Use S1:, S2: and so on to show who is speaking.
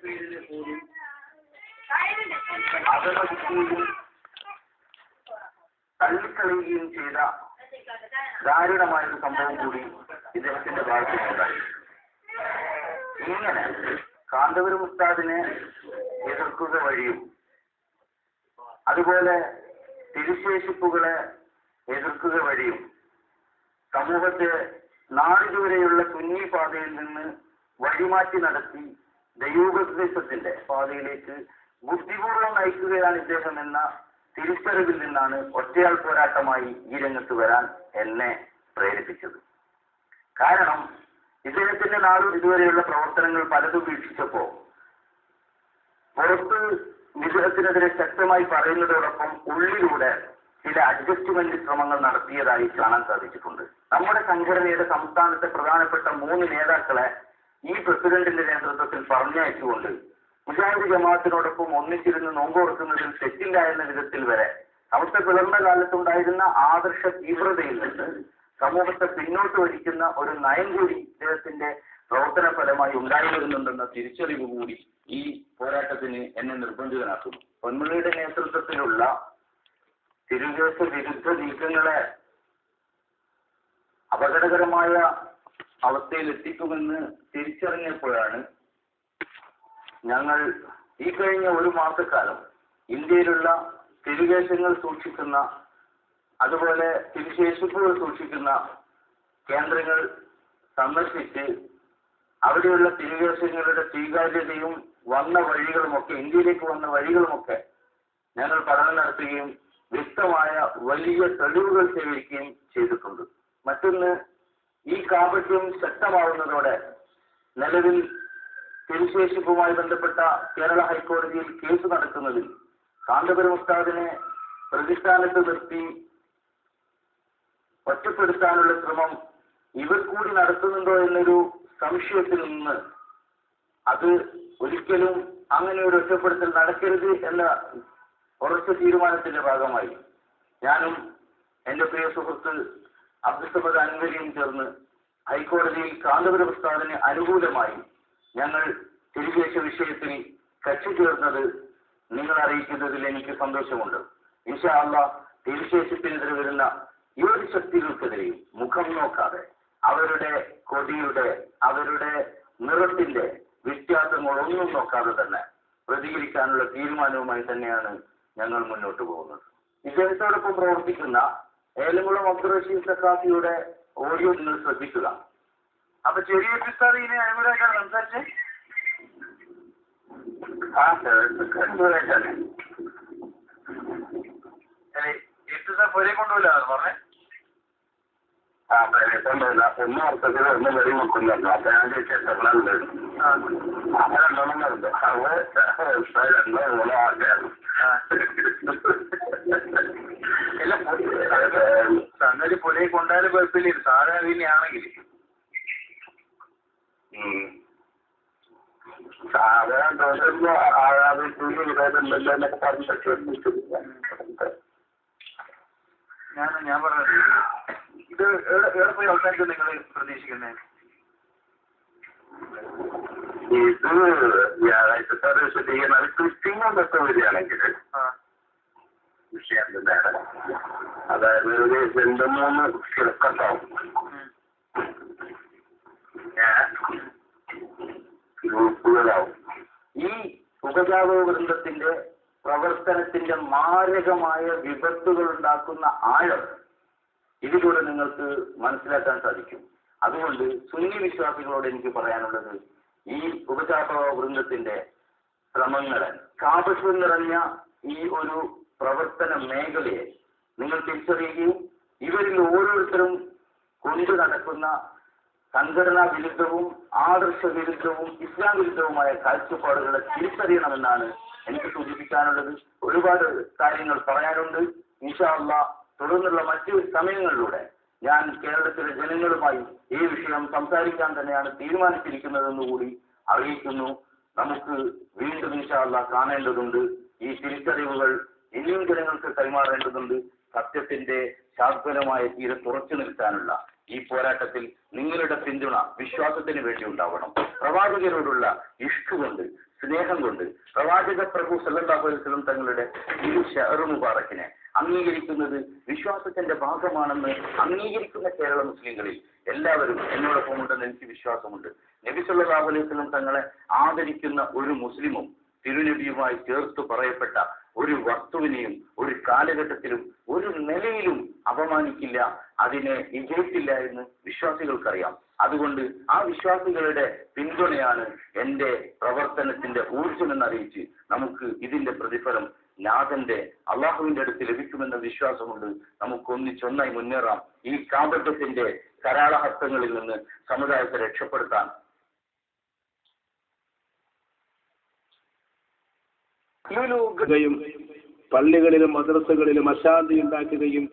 S1: പേരിനെ പോലും അവഗണിക്കുകയും തള്ളിക്കളയുകയും ചെയ്ത ദാരുണമായൊരു സംഭവം കൂടി ഇദ്ദേഹത്തിന്റെ ഭാഗത്തുണ്ടായി. ഇങ്ങനെ കാന്തപുരം ഉസ്താദിനെ എതിർക്കുക വഴിയും അതുപോലെ തിരുശേഷിപ്പുകളെ എതിർക്കുക വഴിയും സമൂഹത്തെ നാളിതുവരെയുള്ള സുന്നി പാതയിൽ നിന്ന് വഴിമാറ്റി നടത്തി ദൈവോപദേശത്തിന്റെ പാതയിലേക്ക് ബുദ്ധിപൂർവ്വം നയിക്കുകയാണ് ഇദ്ദേഹം എന്ന തിരിച്ചറിവിൽ നിന്നാണ് ഒറ്റയാൾ പോരാട്ടമായി ഈ രംഗത്ത് വരാൻ എന്നെ പ്രേരിപ്പിച്ചത്. കാരണം ഇദ്ദേഹത്തിന്റെ നാടും ഇതുവരെയുള്ള പ്രവർത്തനങ്ങൾ പലതും വീക്ഷിച്ചപ്പോ പുറത്ത് വിഗ്രഹത്തിനെതിരെ ശക്തമായി പറയുന്നതോടൊപ്പം ഉള്ളിലൂടെ ചില അഡ്ജസ്റ്റ്മെന്റ് ശ്രമങ്ങൾ നടത്തിയതായി കാണാൻ സാധിച്ചിട്ടുണ്ട്. നമ്മുടെ സംഘടനയുടെ സംസ്ഥാനത്തെ പ്രധാനപ്പെട്ട 3 നേതാക്കളെ ഈ പ്രസിഡന്റിന്റെ നേതൃത്വത്തിൽ പറഞ്ഞയച്ചുകൊണ്ട് മുജാഹിദ് ജമാഅത്തിനോടൊപ്പം ഒന്നിച്ചിരുന്ന് നോമ്പുറക്കുന്നതിൽ തെറ്റില്ല എന്ന വിധത്തിൽ വരെ സമസ്ത പിളർന്ന കാലത്തുണ്ടായിരുന്ന ആദർശ തീവ്രതയിൽ നിന്ന് സമൂഹത്തെ പിന്നോട്ട് വലിക്കുന്ന ഒരു നയം കൂടി ഇദ്ദേഹത്തിന്റെ പ്രവർത്തന ഫലമായി ഉണ്ടായി വരുന്നുണ്ടെന്ന തിരിച്ചറിവ് കൂടി ഈ പോരാട്ടത്തിന് എന്നെ നിർബന്ധിതനാക്കുന്നു. പൊന്മുളിയുടെ നേതൃത്വത്തിലുള്ള തിരുകേശ വിരുദ്ധ നീക്കങ്ങളെ അപകടകരമായ അവസ്ഥയിൽ എത്തിക്കുമെന്ന് തിരിച്ചറിഞ്ഞപ്പോഴാണ് ഞങ്ങൾ ഈ കഴിഞ്ഞ 1 മാസക്കാലം ഇന്ത്യയിലുള്ള തിരുകേശങ്ങൾ സൂക്ഷിക്കുന്ന അതുപോലെ തിരുശേഷിപ്പുകൾ സൂക്ഷിക്കുന്ന കേന്ദ്രങ്ങൾ സന്ദർശിച്ച് അവിടെയുള്ള തിരുകേശങ്ങളുടെ സ്വീകാര്യതയും വന്ന വഴികളുമൊക്കെ ഇന്ത്യയിലേക്ക് വന്ന വഴികളുമൊക്കെ ഞങ്ങൾ പഠനം നടത്തുകയും വ്യക്തമായ വലിയ തെളിവുകൾ ശേഖരിക്കുകയും ചെയ്തിട്ടുണ്ട്. മറ്റൊന്ന്, ഈ കാപട്യം ശക്തമാവുന്നതോടെ നിലവിൽ തിരുശേഷിപ്പുമായി ബന്ധപ്പെട്ട കേരള ഹൈക്കോടതിയിൽ കേസ് നടക്കുന്നതിൽ കാന്തപുരം ഉസ്താദിനെ പ്രതിസ്ഥാനത്ത് നിർത്തി ഒറ്റപ്പെടുത്താനുള്ള ശ്രമം ഇവർ കൂടി നടത്തുന്നുണ്ടോ എന്നൊരു സംശയത്തിൽ നിന്ന് അത് ഒരിക്കലും അങ്ങനെ ഒരു ഒറ്റപ്പെടുത്തൽ നടക്കരുത് എന്ന ഉറച്ച തീരുമാനത്തിന്റെ ഭാഗമായി ഞാനും എന്റെ പ്രിയ സുഹൃത്ത് അബ്ദുസമദ് അൻവരിയും ചേർന്ന് ഹൈക്കോടതിയിൽ കാന്തപുരം ഉസ്താദിന് അനുകൂലമായി ഞങ്ങൾ തിരുകേശ വിഷയത്തിൽ കക്ഷി ചേർന്നത് നിങ്ങൾ അറിയിക്കുന്നതിൽ എനിക്ക് സന്തോഷമുണ്ട്. ഇൻഷാ അല്ലാഹ് തിരുശേഷിപ്പിനെതിരെ വരുന്ന ഏത് ശക്തികൾക്കെതിരെയും മുഖം നോക്കാതെ അവരുടെ കൊടിയുടെ അവരുടെ നിറത്തിന്റെ വ്യത്യാസങ്ങളൊന്നും നോക്കാതെ തന്നെ പ്രതികരിക്കാനുള്ള തീരുമാനവുമായി തന്നെയാണ് ഞങ്ങൾ മുന്നോട്ട് പോകുന്നത്. ഇദ്ദേഹത്തോടൊപ്പം പ്രവർത്തിക്കുന്ന ഏലംകുളം അബ്ദുൾ റഷീദ് സഖാഫിയുടെ ഓഡിയോ നിങ്ങൾ ശ്രദ്ധിക്കുക. അപ്പൊ ചെറിയ ഉസ്താദിനെ അനുകൂലമായിട്ടാണ് സംസാരിച്ചത്. അനുകൂലമായിട്ടാണ് പൊരെ കൊണ്ടുപോയില്ല പറഞ്ഞേ. കൊണ്ടുപോയില്ല ഒന്നും അർത്ഥത്തിൽ ഒന്നും വെടി നോക്കുന്നുണ്ടോ. അപ്പൊ ഞാൻ ചോദിച്ചാൽ രണ്ടെണ്ണമുണ്ട്. രണ്ടോ മൂന്നോ ആൾക്കാരും സംഗതി പൊലയെ കൊണ്ടാലും കുഴപ്പമില്ല. സാധാരണ രീതിയാണെങ്കിൽ സാധാരണ ഞാൻ പറഞ്ഞത് ഇത് എവിടെ പോയി അവസാനിക്കും നിങ്ങൾ പ്രതീക്ഷിക്കുന്നത്? ഇത് വ്യാഴാഴ്ചത്തെ വിശദീകരണം ക്രിസ്ത്യൻ കൊണ്ടൊക്കെ വരികയാണെങ്കിൽ വിഷയം തന്നെയാണ്. അതായത് ഒരു 2-3 കിടക്കുണ്ടാവും ഗ്രൂപ്പുകളാവും. ഈ ഉപജാപക വൃന്ദത്തിന്റെ പ്രവർത്തനത്തിന്റെ മാരകമായ വിപത്തുകൾ ഉണ്ടാക്കുന്ന ആഴം ഇതിലൂടെ നിങ്ങൾക്ക് മനസ്സിലാക്കാൻ സാധിക്കും. അതുകൊണ്ട് സുന്നി വിശ്വാസികളോട് എനിക്ക് പറയാനുള്ളത്, ഈ ഉപജാപക വൃന്ദത്തിന്റെ ശ്രമങ്ങളെ, കാപട്യം നിറഞ്ഞ ഈ ഒരു പ്രവർത്തന മേഖലയെ നിങ്ങൾ തിരിച്ചറിയുകയും ഇവരിൽ ഓരോരുത്തരും കൊണ്ടു നടക്കുന്ന സംഘടനാ വിരുദ്ധവും ആദർശ വിരുദ്ധവും ഇസ്ലാം വിരുദ്ധവുമായ കാഴ്ചപ്പാടുകളെ തിരിച്ചറിയണമെന്നാണ് എനിക്ക് സൂചിപ്പിക്കാനുള്ളത്. ഒരുപാട് കാര്യങ്ങൾ പറയാനുണ്ട്. ഇൻഷാ അല്ലാഹ് തുടർന്നുള്ള മറ്റ് സമയങ്ങളിലൂടെ ഞാൻ കേരളത്തിലെ ജനങ്ങളുമായി ഈ വിഷയം സംസാരിക്കാൻ തന്നെയാണ് തീരുമാനിച്ചിരിക്കുന്നതെന്ന് കൂടി അറിയിക്കുന്നു. നമുക്ക് വീണ്ടും ഇൻഷാ അല്ലാഹ് കാണേണ്ടതുണ്ട്. ഈ തിരിച്ചറിവുകൾ ഇനിയും ജനങ്ങൾക്ക് കൈമാറേണ്ടതുണ്ട്. സത്യത്തിന്റെ ശാശ്വതമായ തീരെ തുറച്ചു നിൽക്കാനുള്ള ഈ പോരാട്ടത്തിൽ നിങ്ങളുടെ പിന്തുണ വിശ്വാസത്തിന് വേണ്ടി ഉണ്ടാവണം. പ്രവാചകരോടുള്ള ഇഷ്ക് കൊണ്ട് സ്നേഹം കൊണ്ട് പ്രവാചക പ്രഭു സല്ലല്ലാഹു അലൈഹി വസല്ലം തങ്ങളുടെ ഈ ഷഅർ മുബാറക്കിനെ അംഗീകരിക്കുന്നത് വിശ്വാസത്തിന്റെ ഭാഗമാണെന്ന് അംഗീകരിക്കുന്ന കേരള മുസ്ലിങ്ങളിൽ എല്ലാവരും എന്നോടൊപ്പം ഉണ്ടെന്ന് എനിക്ക് വിശ്വാസമുണ്ട്. നബി സല്ലല്ലാഹു അലൈഹി വസല്ലം തങ്ങളെ ആദരിക്കുന്ന ഒരു മുസ്ലിമും തിരുനബിയുമായി ചേർത്ത് പറയപ്പെട്ട ഒരു വസ്തുവിനെയും ഒരു കാലഘട്ടത്തിലും ഒരു നിലയിലും അപമാനിക്കില്ല, അതിനെ വിജയിക്കില്ല എന്ന് വിശ്വാസികൾക്കറിയാം. അതുകൊണ്ട് ആ വിശ്വാസികളുടെ പിന്തുണയാണ് എന്റെ പ്രവർത്തനത്തിന്റെ ഊർജ്ജമെന്നറിയിച്ച് നമുക്ക് ഇതിന്റെ പ്രതിഫലം നാഥന്റെ അള്ളാഹുവിന്റെ അടുത്ത് ലഭിക്കുമെന്ന വിശ്വാസമുണ്ട്. നമുക്ക് ഒന്നിച്ചൊന്നായി മുന്നേറാം. ഈ കാപട്യത്തിന്റെ കരാളഹസ്തങ്ങളിൽ നിന്ന് സമുദായത്തെ രക്ഷപ്പെടുത്താൻ
S2: പള്ളികളിലും മദ്രസകളിലും അശാന്തി ഉണ്ടാക്കുകയും